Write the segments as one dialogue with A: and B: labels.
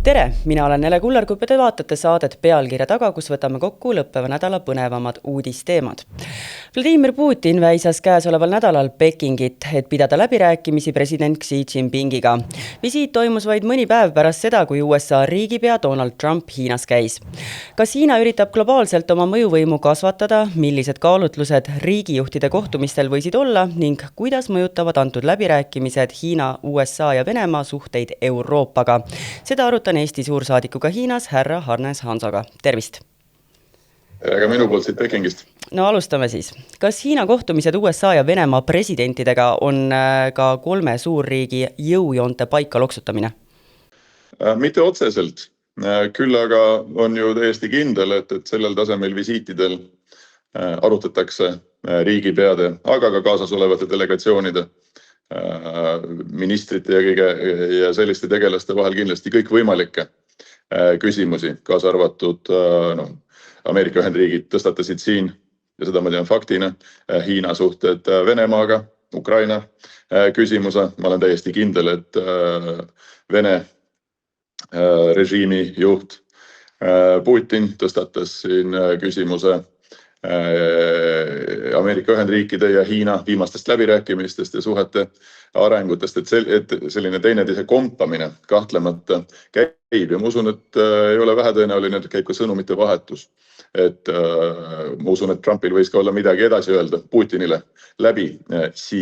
A: Tere, mina olen Nele Kullerkup ja te vaatate saadet Pealkirja taga, kus võtame kokku lõppeva nädala põnevamad uudisteemad. Vladimir Putin väisas käesoleval nädalal Pekingit, et pidada läbirääkimisi president Xi Jinpingiga. Visiit toimus vaid mõni päev pärast seda, kui USA riigipea Donald Trump Hiinas käis. Kas Hiina üritab globaalselt oma mõjuvõimu kasvatada, millised kaalutlused riigijuhtide kohtumistel võisid olla ning kuidas mõjutavad antud läbirääkimised Hiina, USA ja Venemaa suhteid Euroopaga? Seda arutan Eesti suursaadikuga Hiinas, härra Hannes Hansoga. Tervist!
B: Aga minu poolt siit Pekingist.
A: No alustame siis. Kas Hiina kohtumised USA ja Venemaa presidentidega on ka kolme suurriigi jõujoonte paika loksutamine?
B: Mitte otseselt. Küll aga on ju täiesti kindel, et sellel tasemel visiitidel arutatakse riigipeade, aga ka kaasas olevate delegatsioonide, ministrite ja selliste tegelaste vahel kindlasti kõik võimalikke küsimusi, kaasa arvatud Ameerika Ühendriigid tõstatasid siin, ja seda ma tean faktina, Hiina suhted Venemaaga, Ukraina küsimuse. Ma olen täiesti kindel, et Vene režiimi juht Putin tõstatas siin küsimuse Ameerika Ühendriikide ja Hiina viimastest läbirääkimistest ja suhete arengutest, et selline teineteise kompamine kahtlemata käib ja ma usun, et ei ole vähetõenäoline, et käib ka sõnumite vahetus. Et ma usun, et Trumpil võis ka olla midagi edasi öelda Putinile läbi Xi.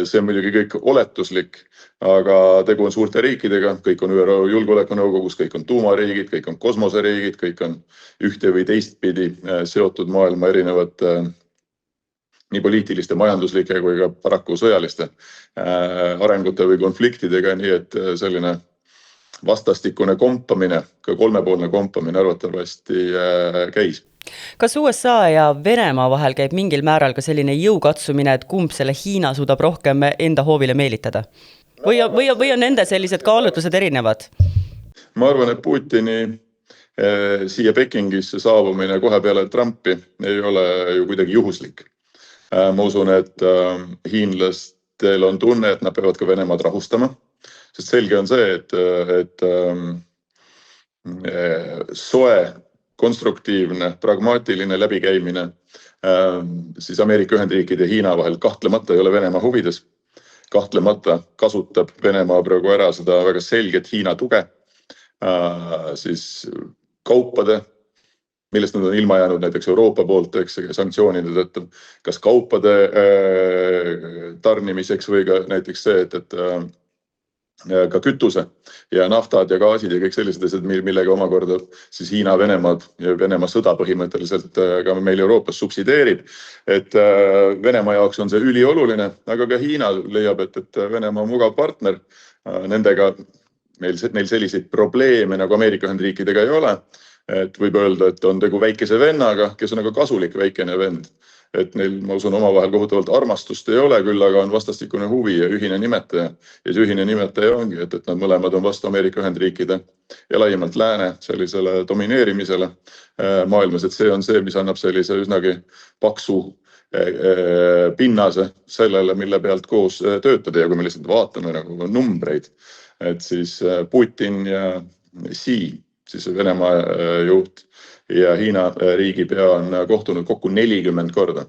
B: See on muidugi kõik oletuslik, aga tegu on suurte riikidega, kõik on ÜRO Julgeolekunõukogus, kõik on tuumariigid, kõik on kosmoseriigid, kõik on ühte või teistpidi seotud maailma erinevate nii poliitiliste, majanduslike kui ka paraku sõjaliste arengute või konfliktidega, nii et selline vastastikune kompamine, ka kolmepoolne kompamine arvatavasti käis.
A: Kas USA ja Venemaa vahel käib mingil määral ka selline jõukatsumine, et kumb selle Hiina suudab rohkem enda hoovile meelitada? Või on nende sellised kaalutlused erinevad?
B: Ma arvan, et Putini siia Pekingisse saabumine kohe peale Trumpi ei ole ju kuidagi juhuslik. Ma usun, et hiinlastel on tunne, et nad peavad ka Venemaad rahustama, sest selge on see, et soe, konstruktiivne, pragmaatiline läbikäimine siis Ameerika Ühendriikide ja Hiina vahel kahtlemata ei ole Venemaa huvides. Kahtlemata kasutab Venemaa praegu ära seda väga selget Hiina tuge siis kaupade, millest nad on ilma jäänud näiteks Euroopa poolt, sanktsioonide tõttu, kas kaupade tarnimiseks või ka näiteks see, et ka kütuse ja naftad ja gaasid ja kõik sellised asjad, millega omakorda siis Hiina Venemaad ja Venemaa sõda põhimõtteliselt ka meil Euroopas subsideerib. Et Venemaa jaoks on see ülioluline, aga ka Hiina leiab, et Venemaa on mugav partner. Nendega neil selliseid probleeme nagu Ameerika Ühendriikidega ei ole. Et võib öelda, et on tegu väikese vennaga, kes on aga kasulik väikene vend. Et neil, ma usun, omavahel kohutavalt armastust ei ole, küll aga on vastastikune huvi ja ühine nimetaja. Ja see ühine nimetaja ongi, et nad mõlemad on vastu Ameerika Ühendriikide ja laiemalt lääne sellisele domineerimisele maailmas. Et see on see, mis annab sellise üsnagi paksu pinnase sellele, mille pealt koos töötada. Ja kui me lihtsalt vaatame nagu numbreid, et siis Putin ja Xi, siis Venemaa juht ja Hiina riigipea on kohtunud kokku 40 korda.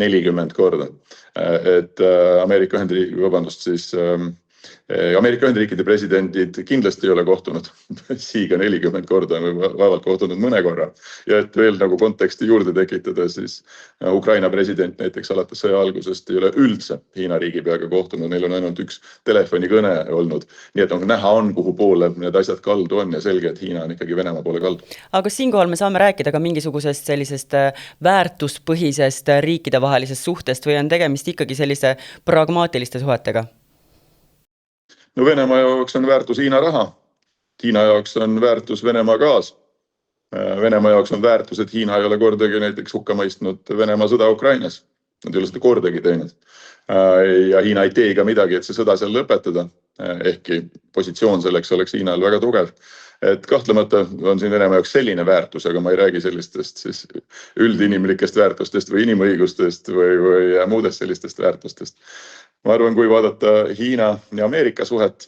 B: 40 korda. Et Ameerika Ühendriikide presidendid kindlasti ei ole kohtunud. Siiga 40 korda on vaevalt kohtunud mõne korra. Ja et veel nagu konteksti juurde tekitada, siis Ukraina president näiteks alates sõja algusest ei ole üldse Hiina riigipeaga kohtunud. Neil on ainult üks telefonikõne olnud. Nii et näha on, kuhu poole need asjad kaldu on ja selge, et Hiina on ikkagi Venemaa poole kaldu.
A: Aga siinkohal me saame rääkida ka mingisugusest sellisest väärtuspõhisest riikidevahelisest suhtest või on tegemist ikkagi sellise pragmaatiliste suhetega?
B: No Venemaa jaoks on väärtus Hiina raha. Hiina jaoks on väärtus Venemaa gaas. Venemaa jaoks on väärtus, et Hiina ei ole kordagi näiteks hukka mõistnud Venemaa sõda Ukrainas. Nad ei ole seda kordagi teinud. Ja Hiina ei tee ka midagi, et see sõda seal lõpetada. Ehkki positsioon selleks oleks Hiinal väga tugev. Et kahtlemata on siin Venemaa jaoks selline väärtus, aga ma ei räägi sellistest siis üldinimlikest väärtustest või inimõigustest või muudest sellistest väärtustest. Ma arvan, kui vaadata Hiina ja Ameerika suhet,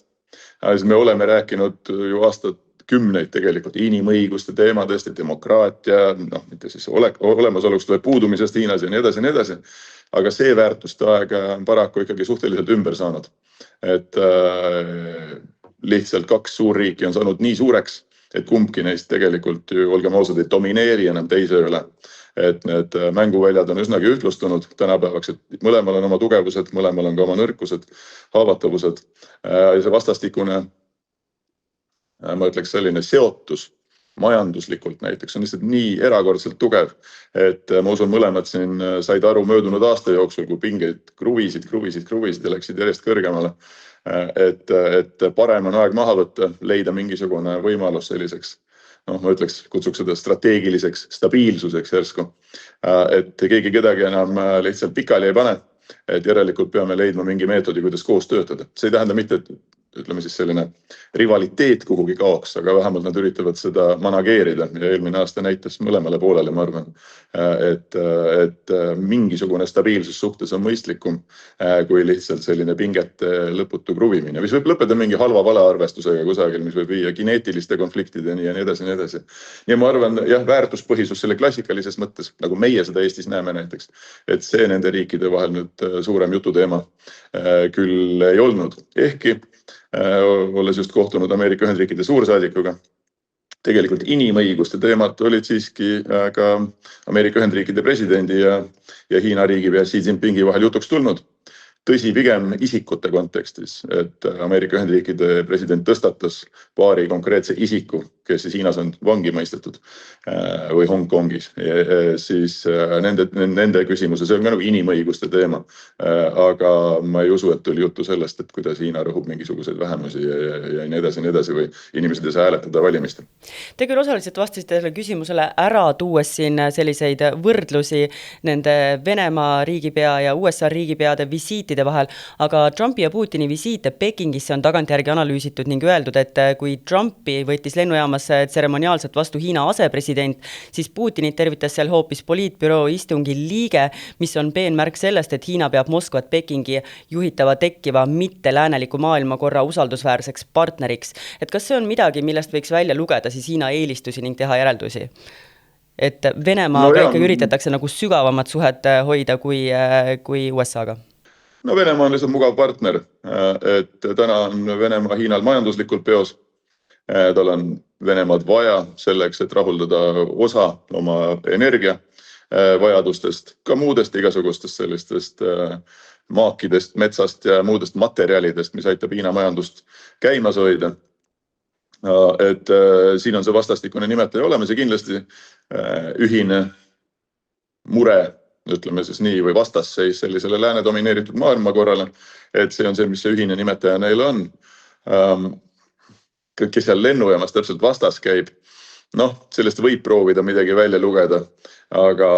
B: Me oleme rääkinud ju aastakümneid tegelikult inimõiguste teemadest ja demokraatia, mitte siis olemasolust või puudumisest Hiinas ja nii edasi ja nii edasi. Aga see väärtuste aeg on paraku ikkagi suhteliselt ümber saanud. Et lihtsalt kaks suurriiki on saanud nii suureks, et kumbki neist tegelikult ju, olgem ausad, ei domineeri enam teise üle. Et need mänguväljad on üsnagi ühtlustunud tänapäevaks, et mõlemal on oma tugevused, mõlemal on ka oma nõrkused, haavatavused. Ja see vastastikune, ma ütleks selline seotus majanduslikult näiteks on lihtsalt nii erakordselt tugev, et ma usun mõlemad siin said aru möödunud aasta jooksul, kui pingeid kruvisid ja läksid järjest kõrgemale. Et parem on aeg maha võtta, leida mingisugune võimalus selliseks, ma ütleks, kutsuks seda strateegiliseks stabiilsuseks järsku, et keegi kedagi enam lihtsalt pikali ei pane, et järelikult peame leidma mingi meetodi, kuidas koos töötada. See ei tähenda mitte, et ütleme siis selline rivaliteet kuhugi kaoks, aga vähemalt nad üritavad seda manageerida ja eelmine aasta näitas mõlemale poolele, ma arvan, et mingisugune stabiilsus suhtes on mõistlikum kui lihtsalt selline pingete lõputu kruvimine, mis võib lõppeda mingi halva valearvestusega kusagil, mis võib viia kineetiliste konfliktideni ja nii edasi ja nii edasi. Ja ma arvan, jah, väärtuspõhisus selle klassikalises mõttes, nagu meie seda Eestis näeme näiteks, et see nende riikide vahel nüüd suurem jututeema küll ei olnud. Ehkki olles just kohtunud Ameerika Ühendriikide suursaadikuga, tegelikult inimõiguste teemad olid siiski ka Ameerika Ühendriikide presidendi ja Hiina riigipea Xi Jinpingi vahel jutuks tulnud. Tõsi, pigem isikute kontekstis, et Ameerika Ühendriikide president tõstatas paari konkreetse isiku, kes siis Hiinas on vangi mõistetud või Hongkongis, siis nende küsimuse, see on ka nagu inimõiguste teema, aga ma ei usu, et tuli juttu sellest, et kuidas Hiina rõhub mingisuguseid vähemusi ja nii edasi või inimesed ei saa hääletada valimistel.
A: Te küll osaliselt vastasite selle küsimusele ära, tuues siin selliseid võrdlusi nende Venemaa riigipea ja USA riigipeade visiitide vahel, aga Trumpi ja Putini visiite Pekingisse on tagantjärgi analüüsitud ning öeldud, et kui Trumpi võttis lennujaamas tseremoniaalselt vastu Hiina asepresident, siis Putinit tervitas seal hoopis poliitbüroo istungi liige, mis on peenmärk sellest, et Hiina peab Moskvat Pekingi juhitava tekkiva mitte lääneliku maailmakorra usaldusväärseks partneriks. Et kas see on midagi, millest võiks välja lugeda siis Hiina eelistusi ning teha järeldusi? Et Venemaaga ikkagi üritatakse nagu sügavamat suhet hoida kui USA-ga?
B: No Venemaa on lihtsalt mugav partner, et täna on Venemaa Hiinal majanduslikult peos. Tal on Venemaad vaja selleks, et rahuldada osa oma energia vajadustest, ka muudest igasugustest sellistest maakidest, metsast ja muudest materjalidest, mis aitab Hiina majandust käimas hoida. Et siin on see vastastikune nimetaja olemas ja kindlasti ühine mure, ütleme siis nii, või vastasseis sellisele lääne domineeritud maailmakorrale, et see on see, mis see ühine nimetaja neil on. Kes seal lennujaamas täpselt vastas käib, sellest võib proovida midagi välja lugeda, aga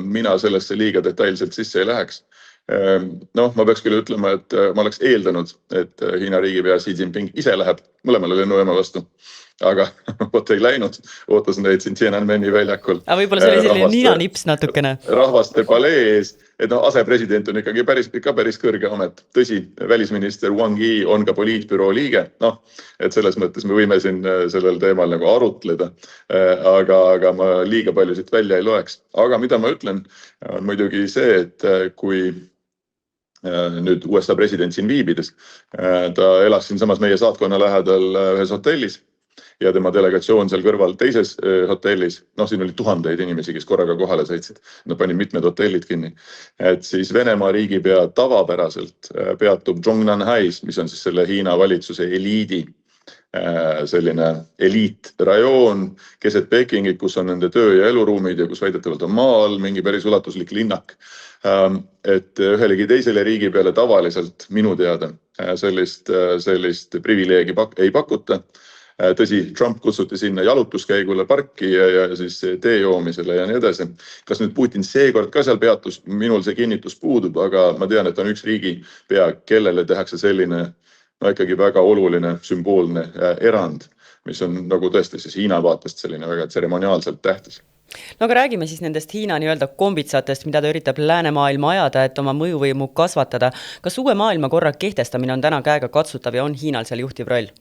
B: mina sellesse liiga detailselt sisse ei läheks. Ma peaks küll ütlema, et ma oleks eeldanud, et Hiina riigipea Xi Jinping ise läheb mõlemale lennujaama vastu. Aga ei läinud, ootas neid siin Tiananmeni väljakul.
A: Aga võib-olla see oli selline ninanips natukene.
B: Rahvaste palee ees, et asepresident on ikkagi päris kõrge amet. Tõsi, välisminister Wang Yi on ka poliitbüroo liige, et selles mõttes me võime siin sellel teemal nagu arutleda, aga ma liiga palju siit välja ei loeks. Aga mida ma ütlen, on muidugi see, et kui nüüd USA president siin viibides, ta elas siin samas meie saatkonna lähedal ühes hotellis, ja tema delegatsioon seal kõrval teises hotellis, siin oli tuhandeid inimesi, kes korraga kohale sõitsid, nad panid mitmed hotellid kinni, et siis Venemaa riigipea tavapäraselt peatub Zhongnanhais, mis on siis selle Hiina valitsuse eliidi, selline eliitrajoon keset Pekingit, kus on nende töö- ja eluruumid ja kus väidetavalt on maal mingi päris ulatuslik linnak, et ühelegi teisele riigi peale tavaliselt minu teada sellist privileegi ei pakuta. Tõsi, Trump kutsuti sinna jalutuskäigule parki ja siis tee joomisele ja nii edasi. Kas nüüd Putin seekord ka seal peatus? Minul see kinnitus puudub, aga ma tean, et on üks riigipea, kellele tehakse selline ikkagi väga oluline sümboolne erand, mis on nagu tõesti siis Hiina vaatest selline väga tseremoniaalselt tähtis.
A: No aga räägime siis nendest Hiina nii-öelda kombitsatest, mida ta üritab läänemaailma ajada, et oma mõjuvõimu kasvatada. Kas uue maailmakorra kehtestamine on täna käega katsutav ja on Hiinal seal juhtiv roll?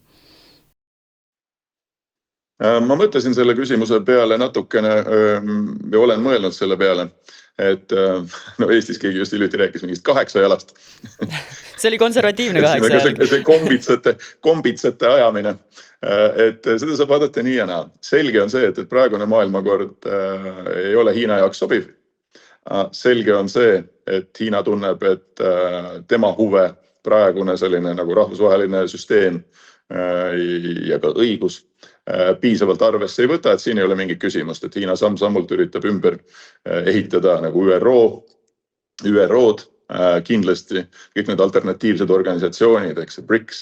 B: Ma mõtlesin selle küsimuse peale natukene ja olen mõelnud selle peale, et no Eestis keegi just hiljuti rääkis mingist 8 jalast.
A: See oli konservatiivne 8 jalg.
B: See kombitsate ajamine. Et seda saab vaadata nii ja naa. Selge on see, et praegune maailmakord ei ole Hiina jaoks sobiv. Selge on see, et Hiina tunneb, et tema huve praegune selline nagu rahvusvaheline süsteem ja ka õigus piisavalt arvesse ei võta, et siin ei ole mingit küsimust, et Hiina samm-sammult üritab ümber ehitada nagu ÜRO-d kindlasti, kõik need alternatiivsed organisatsioonid, eks BRICS,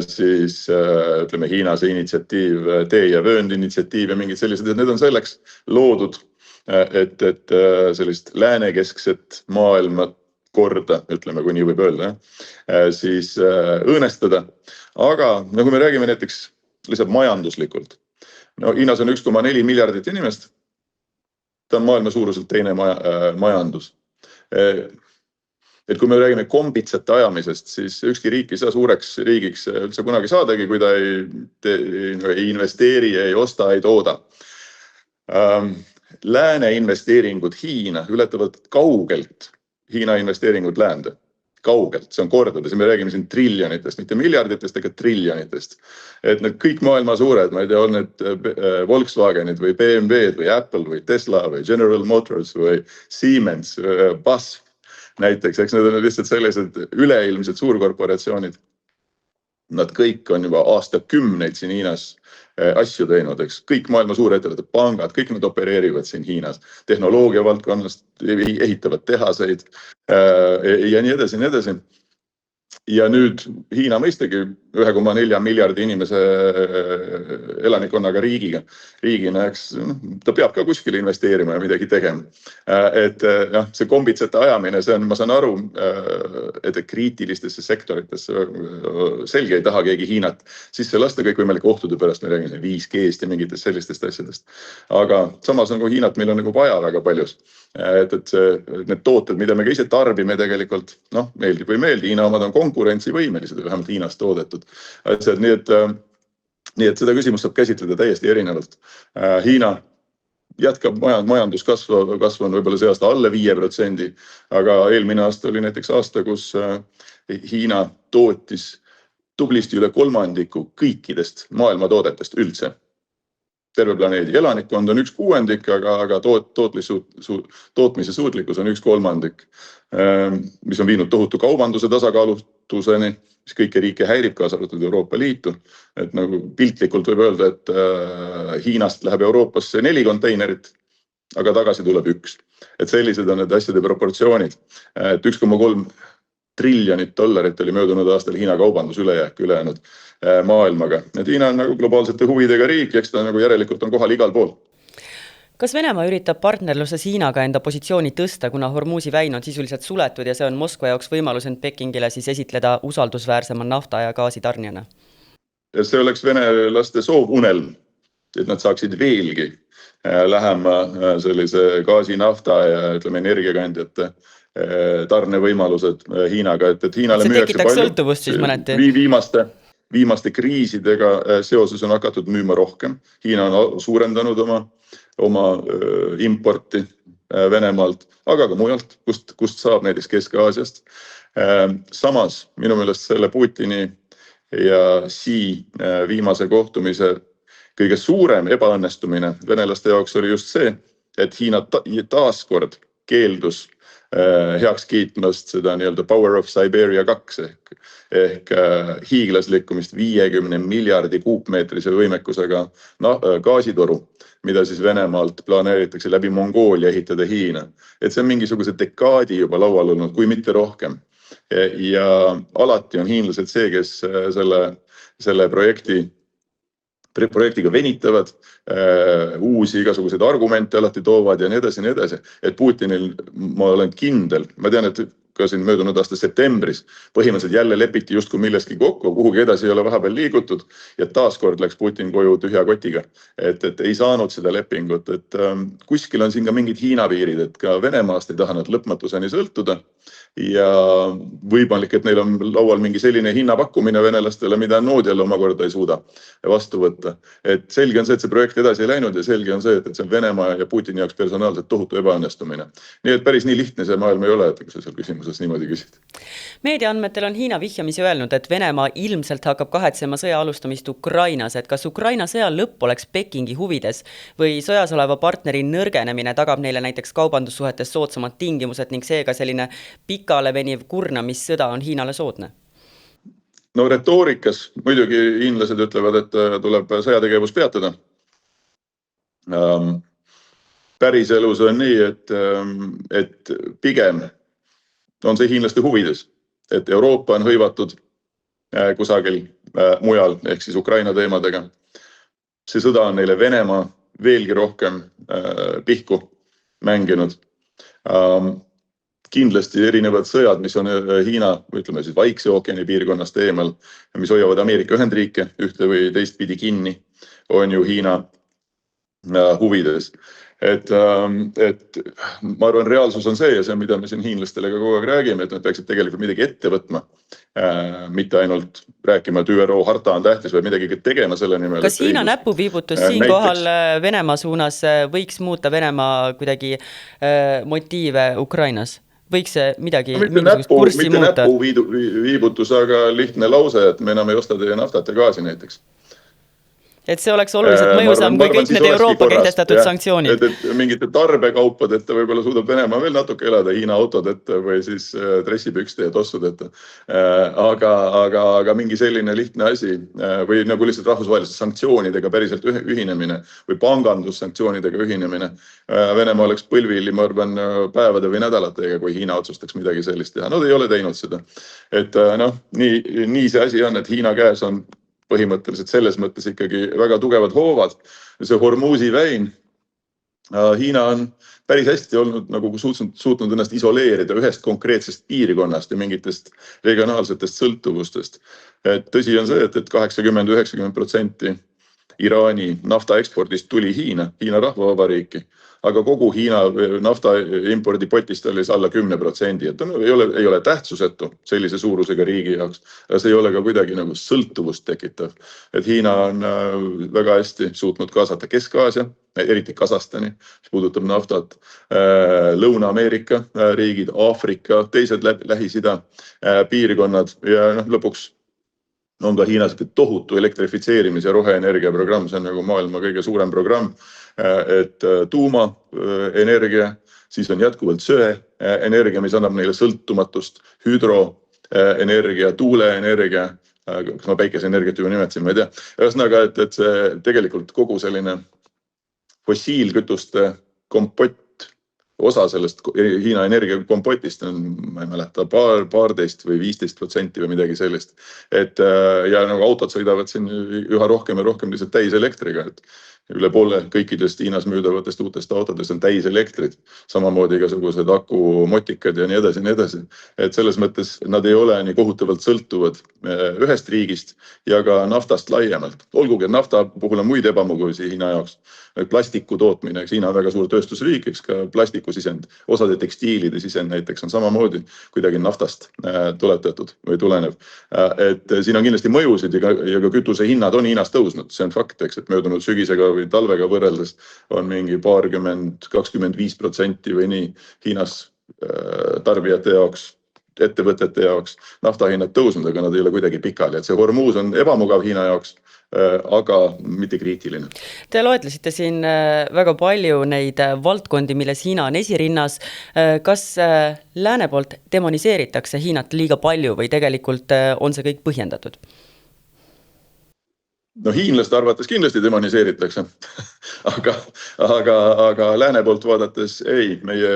B: siis ütleme Hiina see initsiatiiv, tee ja vöönd initsiatiiv ja mingid sellised, et need on selleks loodud, et sellist läänekeskset maailma korda, ütleme, kui nii võib öelda, siis õõnestada. Aga nagu me räägime näiteks lihtsalt majanduslikult. No Hiinas on 1,4 miljardit inimest. Ta on maailma suuruselt teine majandus. Et kui me räägime kombitsate ajamisest, siis ükski riik ei saa suureks riigiks üldse kunagi saadagi, kui ta ei investeeri, ei osta, ei tooda. Lääne investeeringud Hiina ületavad kaugelt Hiina investeeringud läände. Kaugelt, see on kordades, me räägime siin triljonitest, mitte miljarditest, ega triljonitest. Et need kõik maailma suured, ma ei tea, on need Volkswagenid või BMW-d või Apple või Tesla või General Motors või Siemens, BASF näiteks, eks need on lihtsalt sellised üleilmsed suurkorporatsioonid. Nad kõik on juba aastakümneid siin Hiinas asju teinud, eks. Kõik maailma suurettevõtted, pangad, kõik nad opereerivad siin Hiinas. Tehnoloogia valdkonnast ehitavad tehaseid ja nii edasi, nii edasi. Ja nüüd Hiina mõistagi 1,4 miljardi inimese elanikonnaga riigina, eks ta peab ka kuskile investeerima ja midagi tegema. Et see kombitsate ajamine, see on, ma saan aru, et kriitilistesse sektoritesse selge ei taha keegi Hiinat sisse lasta kõik võimalik ohtude pärast, me räägime 5G-st ja mingitest sellistest asjadest. Aga samas on Hiinat meil on nagu vaja väga paljus. Et need tooted, mida me ka ise tarbime tegelikult, meeldib või meeldi, Hiina omad on konkurentsivõimelised, vähemalt Hiinas toodetud. Nii et seda küsimust saab käsitleda täiesti erinevalt. Hiina jätkab majanduskasvu on võib-olla see aasta alle 5%, aga eelmine aasta oli näiteks aasta, kus Hiina tootis tublisti üle 1/3 kõikidest maailma toodetest üldse. Terve planeedi elanikkond on 1/6, aga tootmise suutlikkus on 1/3, mis on viinud tohutu kaubanduse tasakaalutuseni, mis kõiki riike häirib, kaasa arvatud Euroopa Liitu. Et nagu piltlikult võib öelda, et Hiinast läheb Euroopasse 4 konteinerit, aga tagasi tuleb 1. Et sellised on need asjade proportsioonid. Et 1,3 triljonit dollarit oli möödunud aastal Hiina kaubandus ülejääk ülejäänud maailmaga. Et Hiina on nagu globaalsete huvidega riik, eks ta nagu järelikult on kohal igal pool.
A: Kas Venemaa üritab partnerluses Hiinaga enda positsiooni tõsta, kuna Hormuzi väin on sisuliselt suletud ja see on Moskva jaoks võimalus end Pekingile siis esitleda usaldusväärsema nafta ja gaasi tarnijana?
B: See oleks venelaste soovunelm, et nad saaksid veelgi lähema sellise gaasi, nafta ja ütleme energiakandjate tarnevõimalused Hiinaga, et Hiinale müüakse palju. Viimaste kriisidega seoses on hakatud müüma rohkem. Hiina on suurendanud oma importi Venemaalt, aga ka mujalt, kust saab näiteks Kesk-Aasiast. Samas minu meelest selle Putini ja Xi viimase kohtumise kõige suurem ebaõnnestumine venelaste jaoks oli just see, et Hiina taaskord keeldus heaks kiitmast seda nii-öelda Power of Siberia 2 ehk hiiglaslikkumist 50 miljardi kuupmeetrise võimekusega gaasitoru, mida siis Venemaalt planeeritakse läbi Mongoolia ehitada Hiina. Et see on mingisuguse dekaadi juba laual olnud, kui mitte rohkem. Ja alati on hiinlased see, kes selle projektiga venitavad, uusi igasuguseid argumente alati toovad ja nii edasi, nii edasi. Et Putinil, ma olen kindel, ma tean, et ka siin möödunud aasta septembris põhimõtteliselt jälle lepiti justkui milleski kokku, kuhugi edasi ei ole vahepeal liigutud ja taaskord läks Putin koju tühja kotiga, et ei saanud seda lepingut, et kuskil on siin ka mingid Hiina piirid, et ka Venemaast ei taha nad lõpmatuseni sõltuda ja võimalik, et neil on laual mingi selline hinnapakkumine venelastele, mida nood jälle omakorda ei suuda vastu võtta. Et selge on see, et see projekt edasi ei läinud ja selge on see, et see on Venemaa ja Putini jaoks personaalselt tohutu ebaõnnestumine. Nii et päris nii lihtne see maailm ei ole, et kui sa seal küsimuses niimoodi küsid.
A: Meedia andmetel on Hiina vihjamisi öelnud, et Venemaa ilmselt hakkab kahetsema sõja alustamist Ukrainas, et kas Ukraina sõja lõpp oleks Pekingi huvides või sõjas oleva partneri nõrgenemine tagab neile näiteks kaubandussuhetes soodsamad tingimused ning seega selline pikale veniv kurnamissõda on Hiinale soodne?
B: No retoorikas muidugi hiinlased ütlevad, et tuleb sõjategevus peatada. Päris elus on nii, et pigem on see hiinlaste huvides, et Euroopa on hõivatud kusagil mujal ehk siis Ukraina teemadega. See sõda on neile Venemaa veelgi rohkem pihku mänginud. Kindlasti erinevad sõjad, mis on Hiina, ütleme siis Vaikse ookeani piirkonnast eemal, mis hoiavad Ameerika Ühendriike ühte või teistpidi kinni, on ju Hiina huvides. Et ma arvan, reaalsus on see ja see, mida me siin hiinlastele ka kogu aeg räägime, et nad peaksid tegelikult midagi ette võtma, mitte ainult rääkima, et ÜRO harta on tähtis või midagi tegema selle nimel.
A: Kas Hiina näpuviibutus siinkohal Venemaa suunas võiks muuta Venemaa kuidagi motiive Ukrainas? Võiks see midagi mingisugust kurssi muuta?
B: Mitte näpuviibutus, aga lihtne lause, et me enam ei osta teie naftat ja gaasi näiteks.
A: Et see oleks oluliselt mõjusam kui kõik need Euroopa kehtestatud sanktsioonid.
B: Et mingite tarbekaupad, võib-olla suudab Venemaa veel natuke elada Hiina autod ette või siis dressipükste ja tossud ette. Aga mingi selline lihtne asi või nagu lihtsalt rahvusvaheliste sanktsioonidega päriselt ühinemine või pangandussanktsioonidega ühinemine. Venemaa oleks põlvili, ma arvan, päevade või nädalatega, kui Hiina otsustaks midagi sellist teha. Nad ei ole teinud seda. Et nii see asi on, et Hiina käes on põhimõtteliselt selles mõttes ikkagi väga tugevad hoovad. See Hormuzi väin, Hiina on päris hästi olnud nagu suutnud ennast isoleerida ühest konkreetsest piirkonnast ja mingitest regionaalsetest sõltuvustest. Et tõsi on see, et 80-90% Iraani nafta ekspordist tuli Hiina rahvavabariiki. Aga kogu Hiina nafta impordi potist oli alla 10%, et ei ole tähtsusetu sellise suurusega riigi jaoks, aga see ei ole ka kuidagi nagu sõltuvust tekitav. Et Hiina on väga hästi suutnud kaasata Kesk-Aasia, eriti Kasahstani, mis puudutab naftat, Lõuna-Ameerika riigid, Aafrika, teised Lähis-Ida piirkonnad ja lõpuks on ka Hiinas tohutu elektrifitseerimis- ja roheenergia programm, see on nagu maailma kõige suurem programm, et tuumaenergia, siis on jätkuvalt söeenergia, mis annab neile sõltumatust, hüdroenergia, tuuleenergia, kas ma päikeseenergiat juba nimetasin, ma ei tea. Ühesõnaga, et see tegelikult kogu selline fossiilkütuste kompott, osa sellest Hiina energiakompotist on, ma ei mäleta, paarteist või 15% või midagi sellist. Ja nagu autod sõidavad siin üha rohkem ja rohkem lihtsalt täis elektriga, et üle poole kõikidest Hiinas müüdavatest uutest autodest on täis elektrid, samamoodi igasugused akumotikad ja nii edasi, nii edasi. Et selles mõttes nad ei ole nii kohutavalt sõltuvad ühest riigist ja ka naftast laiemalt. Olgugi, et nafta puhul on muid ebamugavusi Hiina jaoks. Plastiku tootmine, Hiina on väga suur tööstusriik, eks ka plastiku sisend, osade tekstiilide sisend näiteks on samamoodi kuidagi naftast tuletatud või tulenev. Et siin on kindlasti mõjusid ja ka kütuse hinnad on Hiinas tõusnud, see on fakt, eks, et möödunud sügisega või talvega võrreldes on mingi 25% või nii Hiinas tarbijate jaoks, ettevõtete jaoks naftahinnad tõusnud, aga nad ei ole kuidagi pikali, et see Hormuz on ebamugav Hiina jaoks, aga mitte kriitiline.
A: Te loetlesite siin väga palju neid valdkondi, milles Hiina on esirinnas. Kas lääne poolt demoniseeritakse Hiinat liiga palju või tegelikult on see kõik põhjendatud?
B: No hiinlaste arvates kindlasti demoniseeritakse, aga lääne poolt vaadates ei, meie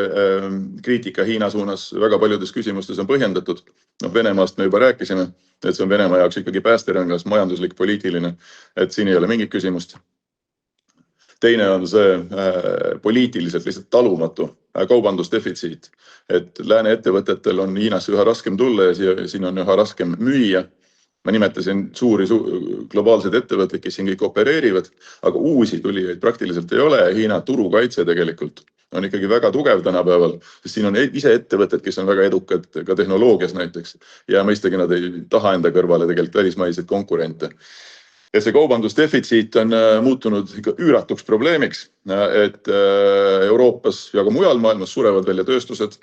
B: kriitika Hiina suunas väga paljudes küsimustes on põhjendatud. No Venemaast me juba rääkisime, et see on Venemaa jaoks ikkagi päästerõngas, majanduslik, poliitiline, et siin ei ole mingit küsimust. Teine on see poliitiliselt lihtsalt talumatu kaubandusdefitsiit. Et lääne ettevõtetel on Hiinasse üha raskem tulla ja siin on üha raskem müüa. Ma nimetasin suuri globaalseid ettevõtteid, kes siin kõik opereerivad, aga uusi tulijaid praktiliselt ei ole. Hiina turukaitse tegelikult on ikkagi väga tugev tänapäeval, sest siin on ise ettevõtted, kes on väga edukad ka tehnoloogias näiteks. Ja mõistagi nad ei taha enda kõrvale tegelikult välismaiseid konkurente. Ja see kaubandusdefitsiit on muutunud ikka üüratuks probleemiks, et Euroopas ja ka mujal maailmas surevad välja tööstused,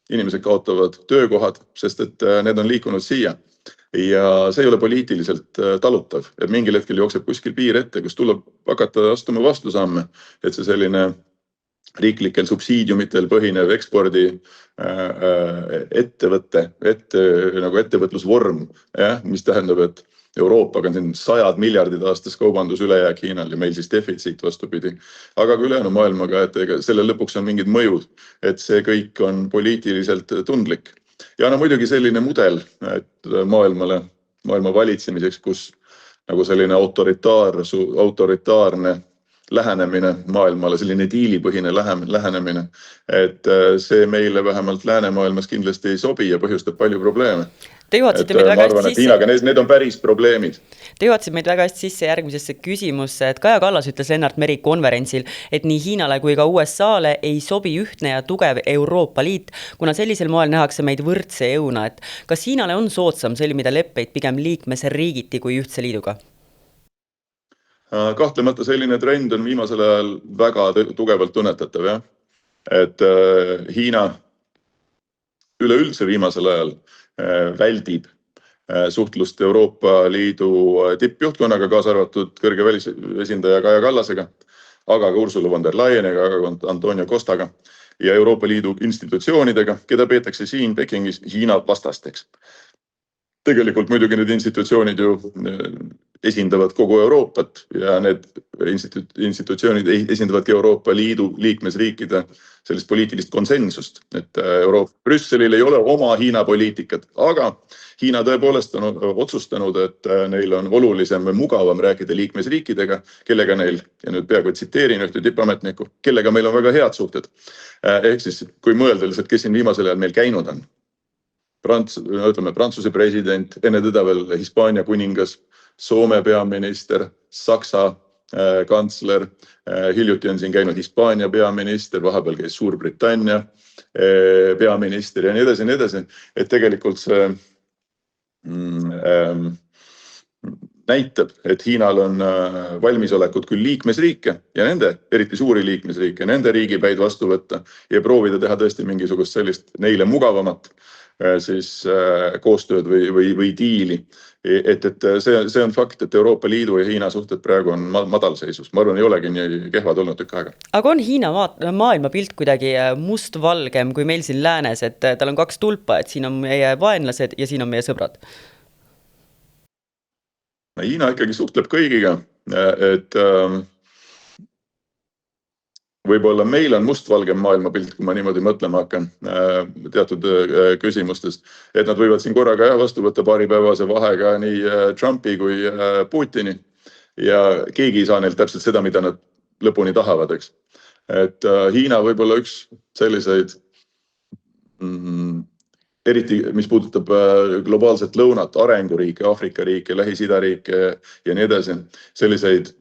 B: inimesed kaotavad töökohad, sest et need on liikunud siia. Ja see ei ole poliitiliselt talutav, et mingil hetkel jookseb kuskil piir ette, kus tuleb hakata astuma vastusamme, et see selline riiklikel subsiidiumitel põhinev ekspordi ettevõtlusvorm, mis tähendab, et Euroopaga on siin 100 miljardid aastas kaubandus ülejääk Hiinal ja meil siis defitsiit vastupidi. Aga ka ülejäänud maailmaga, et selle lõpuks on mingid mõjud, et see kõik on poliitiliselt tundlik. Ja muidugi selline mudel maailma valitsemiseks, kus nagu selline autoritaarne lähenemine maailmale, selline diilipõhine lähenemine, et see meile vähemalt läänemaailmas kindlasti ei sobi ja põhjustab palju probleeme. Ma arvan, et Hiinaga need on päris probleemid.
A: Te juhatasite meid väga hästi sisse järgmisesse küsimusse, et Kaja Kallas ütles Lennart Meri konverentsil, et nii Hiinale kui ka USA'le ei sobi ühtne ja tugev Euroopa Liit, kuna sellisel moel nähakse meid võrdse jõuna. Et kas Hiinale on soodsam sõlmida leppeid pigem liikmesriigiti kui ühtse liiduga?
B: Kahtlemata selline trend on viimasel ajal väga tugevalt tunnetatav. Ja? Et Hiina üleüldse viimasel ajal väldib suhtlust Euroopa Liidu tippjuhtkonnaga, kaasa arvatud kõrge välisesindaja Kaja Kallasega, aga ka Ursula von der Leyeniga, aga ka Antonio Costaga ja Euroopa Liidu institutsioonidega, keda peetakse siin Pekingis Hiina vastasteks. Tegelikult muidugi need institutsioonid ju esindavad kogu Euroopat ja need institutsioonid esindavadki Euroopa Liidu liikmesriikide sellist poliitilist konsensust, et Brüsselil ei ole oma Hiina poliitikat, aga Hiina tõepoolest on otsustanud, et neil on olulisem või mugavam rääkida liikmesriikidega, kellega neil, ja nüüd peaaegu tsiteerin ühte tippametnikku, kellega meil on väga head suhted. Ehk siis, kui mõelda lihtsalt, kes siin viimasel ajal meil käinud on. Prantsuse president, enne teda veel Hispaania kuningas, Soome peaminister, Saksa kantsler, hiljuti on siin käinud Hispaania peaminister, vahepeal käis Suurbritannia peaminister ja nii edasi, et tegelikult see näitab, et Hiinal on valmisolekut küll liikmesriike ja nende, eriti suuri liikmesriike, nende riigipäid vastu võtta ja proovida teha tõesti mingisugust sellist neile mugavamat siis koostööd või diili. Et see on fakt, et Euroopa Liidu ja Hiina suhted praegu on madalseisus. Ma arvan, ei olegi nii kehvad olnud tükk aega.
A: Aga on Hiina maailmapilt kuidagi mustvalgem kui meil siin läänes, et tal on 2 tulpa, et siin on meie vaenlased ja siin on meie sõbrad?
B: Hiina ikkagi suhtleb kõigiga, et võib-olla meil on mustvalgem maailmapilt, kui ma niimoodi mõtlema hakkan teatud küsimustest, et nad võivad siin korraga vastu võtta paaripäevase vahega nii Trumpi kui Putini ja keegi ei saa neilt täpselt seda, mida nad lõpuni tahavad, eks. Et Hiina võib-olla üks selliseid, eriti mis puudutab globaalset lõunat, arenguriike, Aafrika riike, Lähis-Ida riike ja nii edasi, selliseid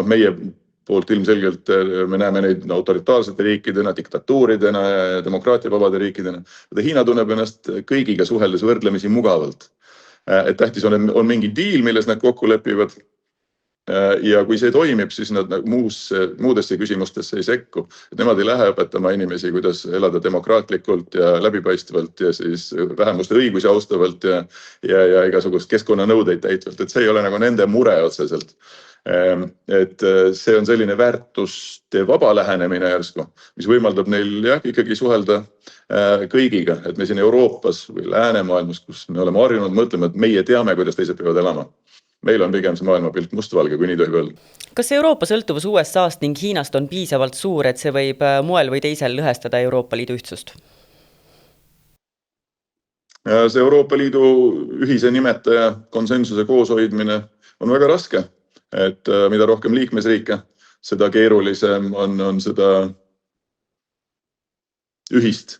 B: meie poolt ilmselgelt me näeme neid autoritaarsete riikidena, diktatuuridena ja demokraatiavabade riikidena. Hiina tunneb ennast kõigiga suheldes võrdlemisi mugavalt. Et tähtis on mingi diil, milles nad kokku lepivad. Ja kui see toimib, siis nad muudesse küsimustesse ei sekku. Et nemad ei lähe õpetama inimesi, kuidas elada demokraatlikult ja läbipaistvalt ja siis vähemuste õigusi austavalt ja igasugust keskkonnanõudeid täitvalt. Et see ei ole nagu nende mure otseselt. Et see on selline väärtuste vaba lähenemine järsku, mis võimaldab neil ikkagi suhelda kõigiga, et me siin Euroopas või läänemaailmas, kus me oleme harjunud mõtlema, et meie teame, kuidas teised peavad elama. Meil on pigem see maailmapilt mustvalge, kui nii tohib öelda.
A: Kas Euroopa sõltuvus USA-st ning Hiinast on piisavalt suur, et see võib moel või teisel lõhestada Euroopa Liidu ühtsust?
B: See Euroopa Liidu ühise nimetaja konsensuse kooshoidmine on väga raske. Et mida rohkem liikmesriike, seda keerulisem on seda ühist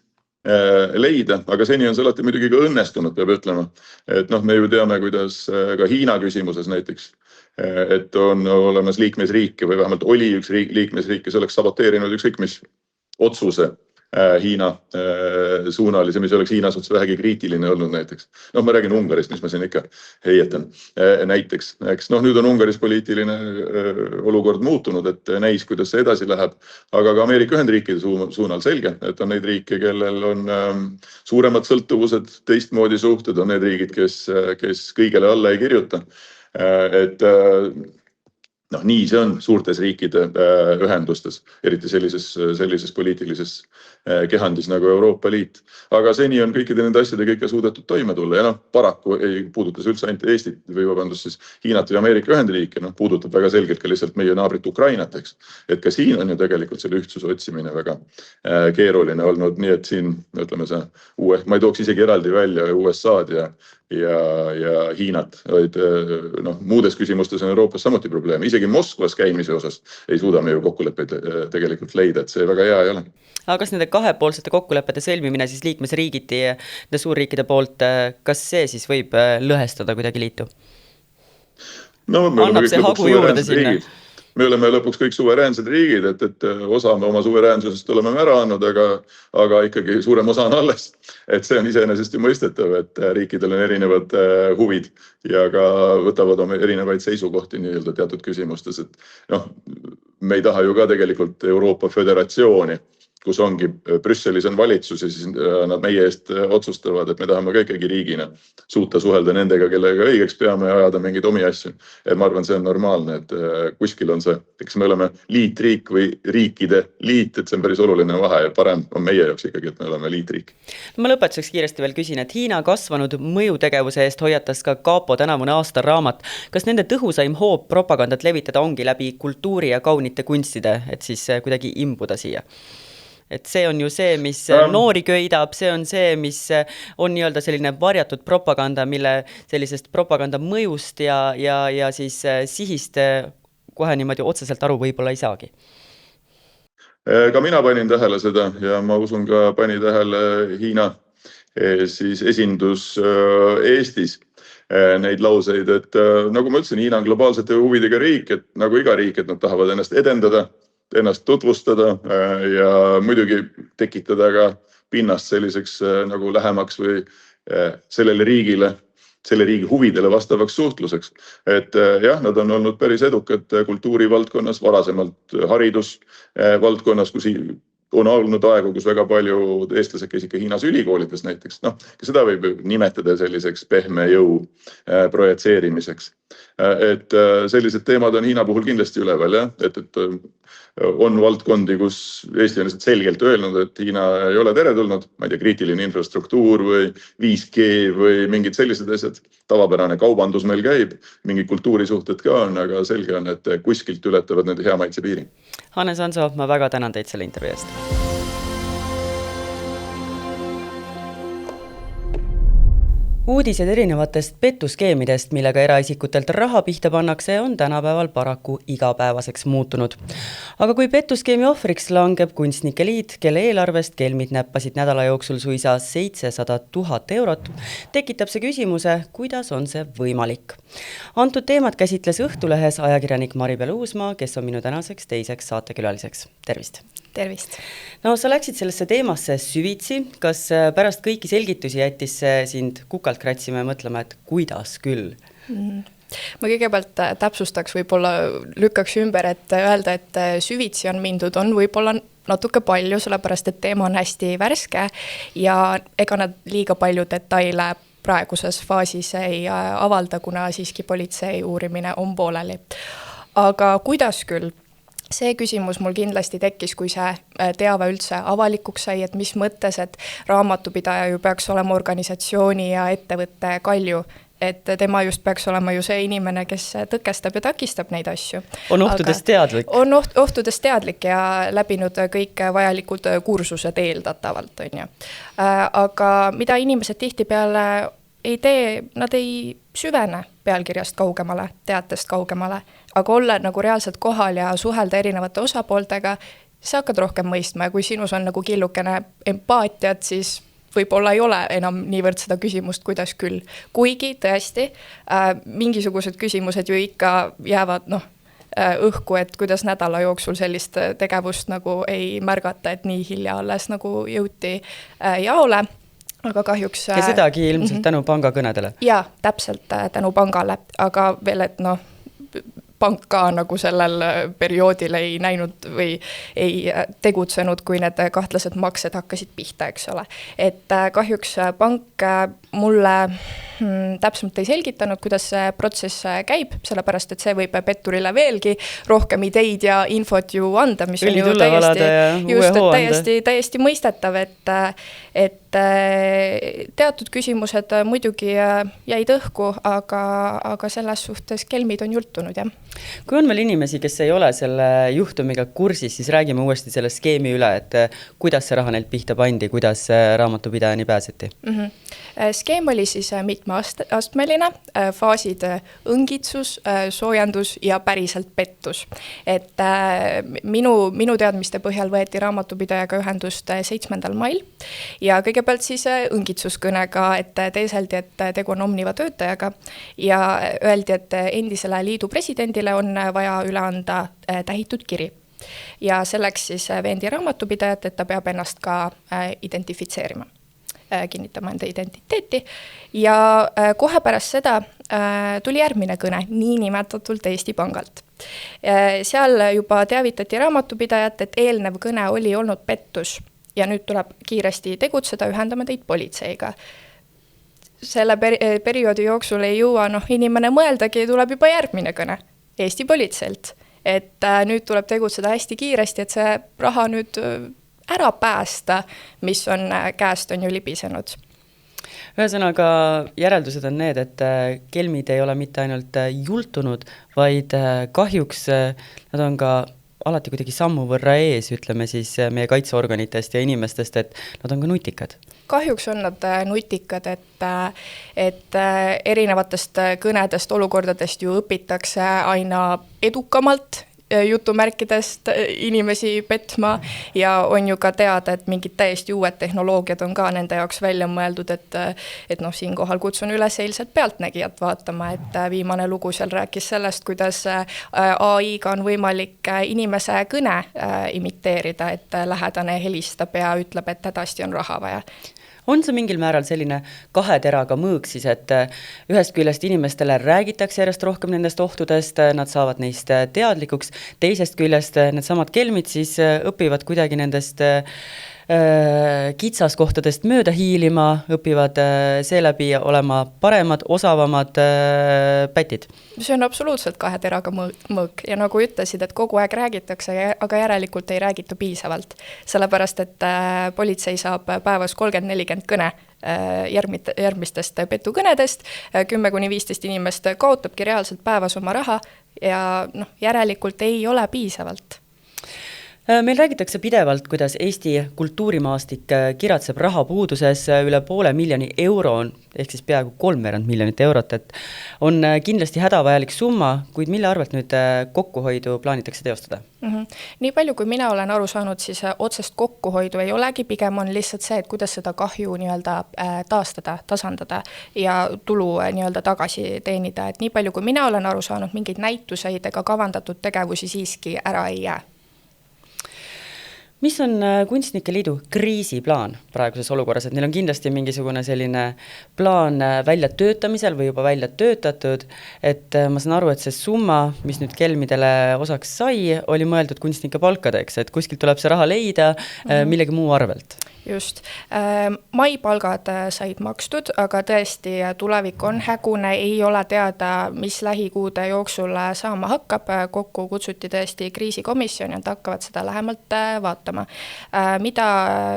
B: leida, aga seni on see alati muidugi ka õnnestunud, peab ütlema. Et me ju teame, kuidas ka Hiina küsimuses näiteks, et on olemas liikmesriike või vähemalt oli üks liikmesriik, kes oleks saboteerinud ükskõik mis otsuse Hiina suunalise, mis oleks Hiina suhtes vähegi kriitiline olnud näiteks. Ma räägin Ungarist, mis ma siin ikka heietan näiteks. Nüüd on Ungaris poliitiline olukord muutunud, et näis, kuidas see edasi läheb, aga ka Ameerika Ühendriikide suunal selge, et on neid riike, kellel on suuremad sõltuvused, teistmoodi suhted, on need riigid, kes kõigele alla ei kirjuta. Et nii see on suurtes riikide ühendustes, eriti sellises poliitilises kehandis nagu Euroopa Liit. Aga seni on kõikide nende asjadega ikka suudetud toime tulla ja paraku ei puudutas üldse ainult Eestit või siis Hiinat või Ameerika Ühendriike, puudutab väga selgelt ka lihtsalt meie naabrit Ukrainat, eks. Et ka siin on ju tegelikult selle ühtsuse otsimine väga keeruline olnud, nii et siin, ütleme see ma ei tooks isegi eraldi välja USA-d ja Hiinat, vaid muudes küsimustes on Euroopas samuti probleeme. Isegi Moskvas käimise osas ei suuda me ju kokkuleppeid tegelikult leida, et see väga hea ei ole.
A: Aga kas nende kahepoolsete kokkulepete sõlmimine siis liikmesriigiti ja suurriikide poolt, kas see siis võib lõhestada kuidagi liitu?
B: Annab see hagu juurde sinna? Me oleme lõpuks kõik suveräänsed riigid, et osa me oma suveräänsusest oleme ära andnud, aga ikkagi suurem osa on alles. Et see on iseenesest ju mõistetav, et riikidel on erinevad huvid ja ka võtavad oma erinevaid seisukohti nii-öelda teatud küsimustes. Et me ei taha ju ka tegelikult Euroopa Föderatsiooni, kus ongi Brüsselis on valitsus ja siis nad meie eest otsustavad, et me tahame ka ikkagi riigina suuta suhelda nendega, kellega õigeks peame ja ajada mingeid omi asju. Et ma arvan, see on normaalne, et kuskil on see, eks me oleme liitriik või riikide liit, et see on päris oluline vahe ja parem on meie jaoks ikkagi, et me oleme liitriik.
A: Ma lõpetuseks kiiresti veel küsin, et Hiina kasvanud mõjutegevuse eest hoiatas ka Kapo tänavune aastaraamat. Kas nende tõhusaim hoob propagandat levitada ongi läbi kultuuri ja kaunite kunstide, et siis kuidagi imbuda siia? Et see on ju see, mis noori köidab, see on see, mis on nii-öelda selline varjatud propaganda, mille sellisest propaganda mõjust ja siis sihist kohe niimoodi otseselt aru võib-olla ei saagi.
B: Ka mina panin tähele seda ja ma usun ka pani tähele Hiina siis esindus Eestis neid lauseid, et nagu ma ütlesin, Hiina on globaalsete huvidega riik, et nagu iga riik, et nad tahavad ennast edendada, ennast tutvustada ja muidugi tekitada ka pinnast selliseks nagu lähemaks või sellele riigile, selle riigi huvidele vastavaks suhtluseks. Et jah, nad on olnud päris edukad kultuurivaldkonnas, varasemalt haridusvaldkonnas, kus on olnud aegu, kus väga palju eestlased käisid ka Hiinas ülikoolides näiteks. Seda võib nimetada selliseks pehme jõu projitseerimiseks. Et sellised teemad on Hiina puhul kindlasti üleval, jah? Et on valdkondi, kus Eesti on selgelt öelnud, et Hiina ei ole teretulnud, ma ei tea, kriitiline infrastruktuur või 5G või mingid sellised asjad. Tavapärane kaubandus meil käib, mingi kultuurisuhted ka on, aga selge on, et kuskilt ületavad nende hea maitse piiri.
A: Hannes Hanso, ma väga tänan teid selle intervjuu eest. Uudised erinevatest pettuskeemidest, millega eraisikutelt raha pihta pannakse, on tänapäeval paraku igapäevaseks muutunud. Aga kui pettuskeemi ohvriks langeb kunstnike liit, kelle eelarvest kelmid näppasid nädala jooksul suisa 700 000 eurot, tekitab see küsimuse, kuidas on see võimalik. Antud teemat käsitles Õhtulehes ajakirjanik Maribel Uusmaa, kes on minu tänaseks teiseks saatekülaliseks. Tervist!
C: Tervist!
A: No sa läksid sellesse teemasse süvitsi, kas pärast kõiki selgitusi jättis sind kukalt kratsime ja mõtlema, et kuidas küll?
C: Ma kõigepealt täpsustaks, võib-olla lükkaks ümber, et öelda, et süvitsi on mindud, on võib-olla natuke palju, sellepärast et teema on hästi värske ja ega nad liiga palju detaile praeguses faasis ei avalda, kuna siiski politsei uurimine on pooleli. Aga kuidas küll? See küsimus mul kindlasti tekkis, kui see teave üldse avalikuks sai, et mis mõttes, et raamatupidaja ju peaks olema organisatsiooni ja ettevõtte kalju, et tema just peaks olema ju see inimene, kes tõkestab ja takistab neid asju.
A: On ohtudest teadlik.
C: On ohtudest teadlik ja läbinud kõik vajalikud kursused eeldatavalt, on ju. Aga mida inimesed tihtipeale ei tee, nad ei süvene pealkirjast kaugemale, teatest kaugemale, aga olla nagu reaalselt kohal ja suhelda erinevate osapooltega, sa hakkad rohkem mõistma ja kui sinus on nagu killukene empaatiat, siis võib-olla ei ole enam niivõrd seda küsimust, kuidas küll. Kuigi tõesti, mingisugused küsimused ju ikka jäävad õhku, et kuidas nädala jooksul sellist tegevust nagu ei märgata, et nii hilja alles nagu jõuti jaole, aga kahjuks...
A: Ja sedagi ilmselt tänu pangakõnedele?
C: Jaa, täpselt tänu pangale, aga veel, et pank ka nagu sellel perioodil ei näinud või ei tegutsenud, kui need kahtlased maksed hakkasid pihta, eks ole. Et kahjuks pank mulle täpsemalt ei selgitanud, kuidas see protsess käib, sellepärast, et see võib petturile veelgi rohkem ideid ja infot ju anda, mis on ju täiesti mõistetav, et teatud küsimused muidugi jäid õhku, aga selles suhtes kelmid on jultunud, jah.
A: Kui on veel inimesi, kes ei ole selle juhtumiga kursis, siis räägime uuesti selle skeemi üle, et kuidas see raha neilt pihta pandi, kuidas raamatupidajani pääseti?
C: Skeem oli siis mitmeastmeline, faasid õngitsus, soojandus ja päriselt pettus. Et minu teadmiste põhjal võeti raamatupidajaga ühendust 7. mail ja kõigepealt siis õngitsuskõnega, et teeseldi, et tegu on Omniva töötajaga ja öeldi, et endisele liidu presidendile on vaja üle anda tähitud kiri. Ja selleks siis veendi raamatupidajat, et ta peab ennast ka identifitseerima, kinnitama enda identiteeti ja kohe pärast seda tuli järgmine kõne, nii nimetatult Eesti Pangalt. Seal juba teavitati raamatupidajat, et eelnev kõne oli olnud pettus ja nüüd tuleb kiiresti tegutseda, ühendame teid politseiga. Selle perioodi jooksul ei jõua inimene mõeldagi, tuleb juba järgmine kõne Eesti politseilt. Et nüüd tuleb tegutseda hästi kiiresti, et see raha nüüd ära päästa, mis on käest on ju libisenud.
A: Ühesõnaga, järeldused on need, et kelmid ei ole mitte ainult jultunud, vaid kahjuks nad on ka alati kuidagi sammu võrra ees, ütleme siis meie kaitseorganitest ja inimestest, et nad on ka nutikad.
C: Kahjuks on nad nutikad, et erinevatest kõnedest, olukordadest ju õpitakse aina edukamalt jutumärkidest inimesi petma ja on ju ka teada, et mingid täiesti uued tehnoloogiad on ka nende jaoks välja mõeldud, et siinkohal kutsun üles eilset pealtnägijat vaatama, et viimane lugu seal rääkis sellest, kuidas AI-ga on võimalik inimese kõne imiteerida, et lähedane helistab ja ütleb, et hädasti on raha vaja.
A: On see mingil määral selline kahe teraga mõõk siis, et ühest küljest inimestele räägitakse järjest rohkem nendest ohtudest, nad saavad neist teadlikuks, teisest küljest need samad kelmid siis õpivad kuidagi nendest kitsaskohtadest mööda hiilima, õpivad seeläbi olema paremad, osavamad pätid.
C: See on absoluutselt kahe teraga mõõk ja nagu ütlesid, et kogu aeg räägitakse, aga järelikult ei räägita piisavalt. Sellepärast, et politsei saab päevas 30-40 kõne järgmistest petukõnedest, 10-15 inimest kaotabki reaalselt päevas oma raha ja järelikult ei ole piisavalt.
A: Meil räägitakse pidevalt, kuidas Eesti kultuurimaastik kiratseb rahapuuduses üle €500 000, ehk siis peaaegu 3 miljonit eurot, et on kindlasti hädavajalik summa, kuid mille arvelt nüüd kokkuhoidu plaanitakse teostada?
C: Nii palju, kui mina olen aru saanud, siis otsest kokkuhoidu ei olegi, pigem on lihtsalt see, et kuidas seda kahju taastada, tasandada ja tulu tagasi teenida. Et nii palju, kui mina olen aru saanud, mingeid näituseid ega kavandatud tegevusi siiski ära ei jää.
A: Mis on Kunstnike Liidu kriisiplaan praeguses olukorras, et neil on kindlasti mingisugune selline plaan välja töötamisel või juba välja töötatud, et ma saan aru, et see summa, mis nüüd kelmidele osaks sai, oli mõeldud kunstnike palkadeks, et kuskilt tuleb see raha leida millegi muu arvelt.
C: Just. Maipalgad said makstud, aga tõesti tulevik on hägune, ei ole teada, mis lähikuude jooksul saama hakkab. Kokku kutsuti tõesti kriisikomisjon ja nad hakkavad seda lähemalt vaatama. Mida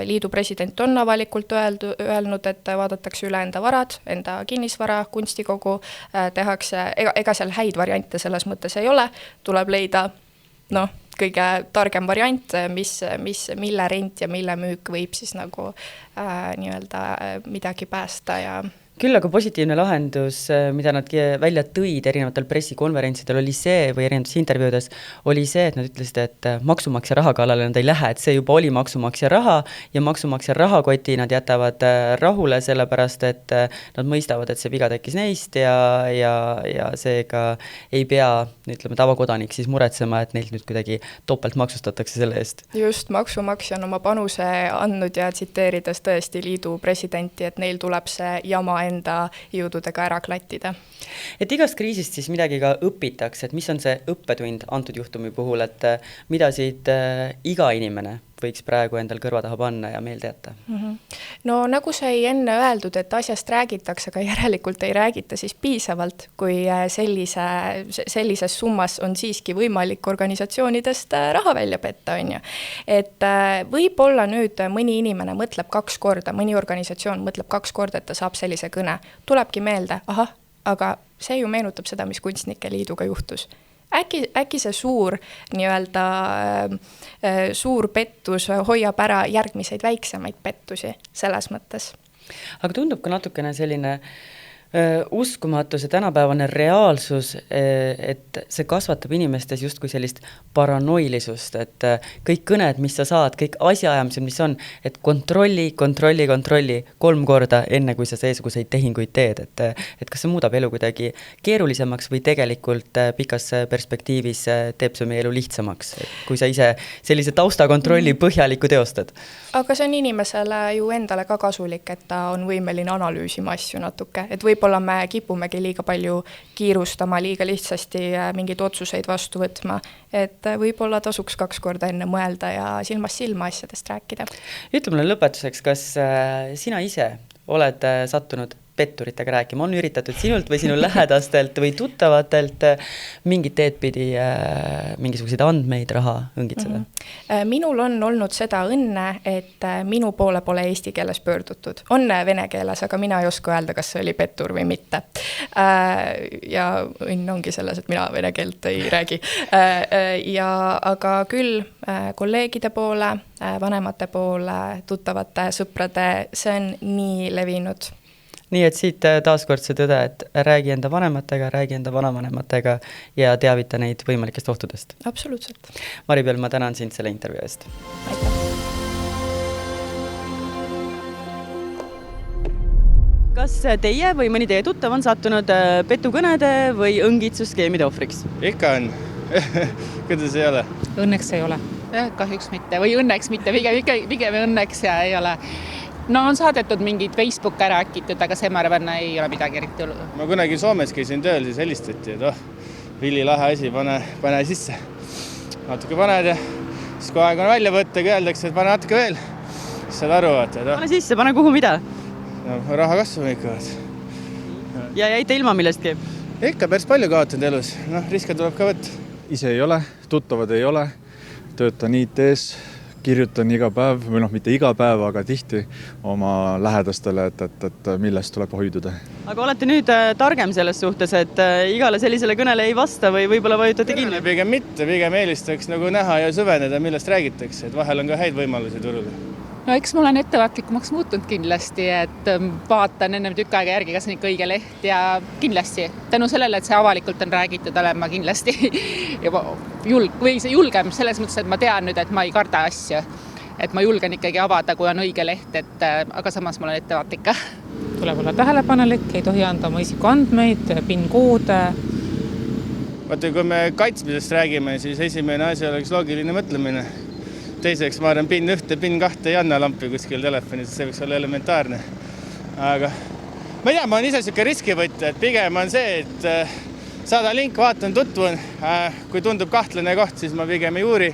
C: liidu president on avalikult öelnud, et vaadatakse üle enda varad, enda kinnisvara, kunstikogu, tehakse, ega seal häid variante selles mõttes ei ole, tuleb leida kõige targem variant, mille rent ja mille müük võib siis nagu midagi päästa ja
A: Küll aga positiivne lahendus, mida nad välja tõid erinevatel pressikonverentsidel oli see, või erinevates intervjuudes, oli see, et nad ütlesid, et maksumaksja raha kallale nad ei lähe, et see juba oli maksumaksja raha ja maksumaksja rahakoti nad jätavad rahule, sellepärast et nad mõistavad, et see viga tekkis neist ja seega ei pea, ütleme, tavakodanik siis muretsema, et neilt nüüd kuidagi topelt maksustatakse selle eest.
C: Just, maksumaksja on oma panuse andnud ja tsiteerides tõesti liidu presidenti, et neil tuleb see jama enda jõududega ära klattida.
A: Et igast kriisist siis midagi ka õpitakse, et mis on see õppetund antud juhtumi puhul, et mida siit iga inimene võiks praegu endal kõrva taha panna ja meelde jätta?
C: No nagu sai enne öeldud, et asjast räägitakse, aga järelikult ei räägita siis piisavalt, kui sellises summas on siiski võimalik organisatsioonidest raha välja petta, on ju. Et võib-olla nüüd mõni inimene mõtleb 2 korda, mõni organisatsioon mõtleb 2 korda, et ta saab sellise kõne. Tulebki meelde, aga see ju meenutab seda, mis Kunstnike Liiduga juhtus. Äkki see suur suur pettus hoiab ära järgmiseid väiksemaid pettusi selles mõttes.
A: Aga tundub ka natukene selline uskumatu, see tänapäevane reaalsus, et see kasvatab inimestes justkui sellist paranoilisust, et kõik kõned, mis sa saad, kõik asjaajamised, mis on, et kontrolli 3 korda enne, kui sa seesuguseid tehinguid teed, et kas see muudab elu kuidagi keerulisemaks või tegelikult pikas perspektiivis teeb see meie elu lihtsamaks, kui sa ise sellise taustakontrolli põhjaliku teostad?
C: Aga see on inimesele ju endale ka kasulik, et ta on võimeline analüüsima asju natuke, et võib-olla me kipumegi liiga palju kiirustama, liiga lihtsasti mingeid otsuseid vastu võtma, et võib-olla tasuks 2 korda enne mõelda ja silmast silma asjadest rääkida.
A: Ütle mulle lõpetuseks, kas sina ise oled sattunud petturitega rääkima, on üritatud sinult või sinu lähedastelt või tuttavatelt mingit teed pidi mingisuguseid andmeid, raha õngitseda?
C: Minul on olnud seda õnne, et minu poole pole eesti keeles pöördutud. On vene keeles, aga mina ei oska öelda, kas see oli pettur või mitte. Ja õnn ongi selles, et mina vene keelt ei räägi. Aga küll kolleegide poole, vanemate poole, tuttavate, sõprade, see on nii levinud.
A: Nii et siit taaskord see tõde, et räägi enda vanematega, räägi enda vanavanematega ja teavita neid võimalikest ohtudest.
C: Absoluutselt.
A: Maribel, ma tänan sind selle intervjuu eest.
C: Aitäh.
A: Kas teie või mõni teie tuttav on sattunud petukõnede või õngitsusskeemide ohvriks?
D: Ikka on. Kuidas ei ole?
E: Õnneks ei ole. Kahjuks mitte või õnneks mitte, pigem õnneks ja ei ole. No on saadetud mingid Facebook ära äkitud, aga see ma arvan ei ole midagi eriti olu.
D: Ma kunagi Soomes käisin tööl, siis helistati, et Vili lahe asi, pane sisse. Natuke paned ja siis kui aeg on välja võtta, öeldakse, et pane natuke veel. Siis saad aru,
A: Pane sisse, pane kuhu mida?
D: No, raha kasvama ikka.
A: Ja jäite ilma millestki?
D: Ikka päris palju kaotanud elus. Riske tuleb ka võtta.
F: Ise ei ole, tuttavad ei ole, töötan IT-s. Kirjutan iga päev, või mitte iga päev, aga tihti oma lähedastele, et millest tuleb hoiduda.
A: Aga olete nüüd targem selles suhtes, et igale sellisele kõnele ei vasta või võib-olla vajutate kinni?
D: Pigem mitte, pigem eelistaks näha ja süveneda, millest räägitakse, et vahel on ka häid võimalusi turul.
E: No eks ma olen ettevaatlikumaks muutunud kindlasti, et vaatan enne tükk aega järgi, kas on ikka õige leht ja kindlasti tänu sellele, et see avalikult on räägitud, olen ma kindlasti julgem selles mõttes, et ma tean nüüd, et ma ei karda asju, et ma julgen ikkagi avada, kui on õige leht, aga samas ma olen ettevaatlik.
G: Tuleb olla tähelepanelik, ei tohi anda oma isikuandmeid, PIN-koode.
D: Vaata, kui me kaitsmisest räägime, siis esimene asi oleks loogiline mõtlemine. Teiseks, ma arvan, PIN 1, PIN 2 ei anna lampi kuskil telefonis, see võiks olla elementaarne. Aga ma ei tea, ma olen ise siuke riskivõtja, et pigem on see, et saada link, vaatan, tutvun. Kui tundub kahtlane koht, siis ma pigem ei uuri.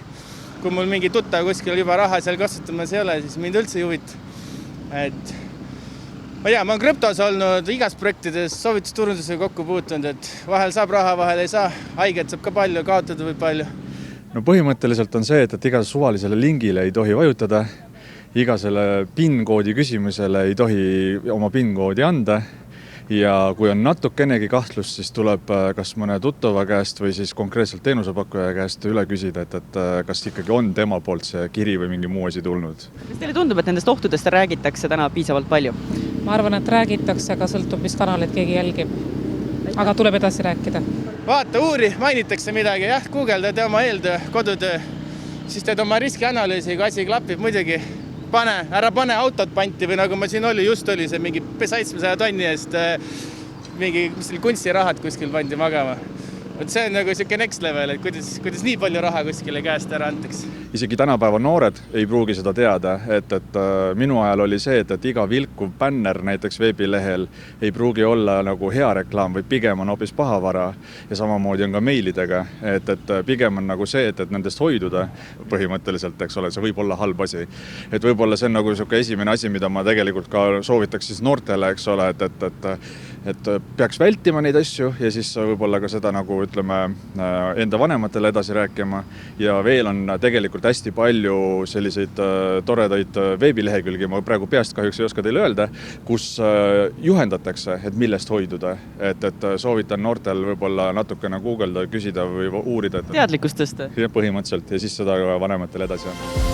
D: Kui mul mingi tuttav kuskil juba raha seal kasutamas ei ole, siis mind üldse ei huvita. Et ma ei tea, ma olen krüptos olnud igas projektides soovitusturundusega kokku puutunud, et vahel saab raha, vahel ei saa. Haiget saab ka palju, kaotada või palju.
F: No põhimõtteliselt on see, et iga suvalisele lingile ei tohi vajutada, iga selle PIN-koodi küsimusele ei tohi oma PIN-koodi anda ja kui on natukenegi kahtlust, siis tuleb kas mõne tuttava käest või siis konkreetselt teenusepakkuja käest üle küsida, et kas ikkagi on tema poolt see kiri või mingi muu asi tulnud.
A: Kas teile tundub, et nendest ohtudest räägitakse täna piisavalt palju?
G: ma arvan, et räägitakse, aga sõltub, mis kanalit keegi jälgib. Aga tuleb edasi rääkida.
D: Vaata, uuri, mainitakse midagi, jah, Google teed oma eeltöö, kodutöö, siis teed oma riskianalüüsi, kui asi klapib muidugi. Ära pane autot panti või nagu ma siin just oli see mingi 700 tonni eest mingi kunstirahad kuskil pandi magama. See on nagu siuke next level, et kuidas nii palju raha kuskile käest ära antakse.
F: Isegi tänapäeva noored ei pruugi seda teada, et minu ajal oli see, et iga vilkuv bänner näiteks veebilehel ei pruugi olla nagu hea reklaam, või pigem on hoopis pahavara ja samamoodi on ka meilidega, et pigem on nagu see, et nendest hoiduda põhimõtteliselt, eks ole, see võib olla halb asi. Et võib-olla see on nagu siuke esimene asi, mida ma tegelikult ka soovitaks siis noortele, eks ole, et peaks vältima neid asju ja siis võib-olla ka seda nagu ütleme enda vanematele edasi rääkima ja veel on tegelikult hästi palju selliseid toredaid veebilehekülgi, ma praegu peast kahjuks ei oska teile öelda, kus juhendatakse, et millest hoiduda, et soovitan noortel võib-olla natukene Googleda, küsida või uurida.
A: Teadlikkust tõsta?
F: Ja põhimõtteliselt ja siis seda vanematele edasi on.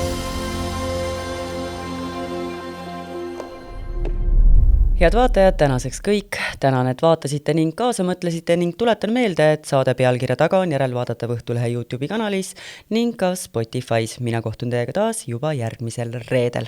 A: Head vaatajad, tänaseks kõik. Tänan, et vaatasite ning kaasa mõtlesite ning tuletan meelde, et saade pealkirja taga on järelvaadatav Õhtulehe YouTube'i kanalis ning ka Spotify's. Mina kohtun teiega taas juba järgmisel reedel.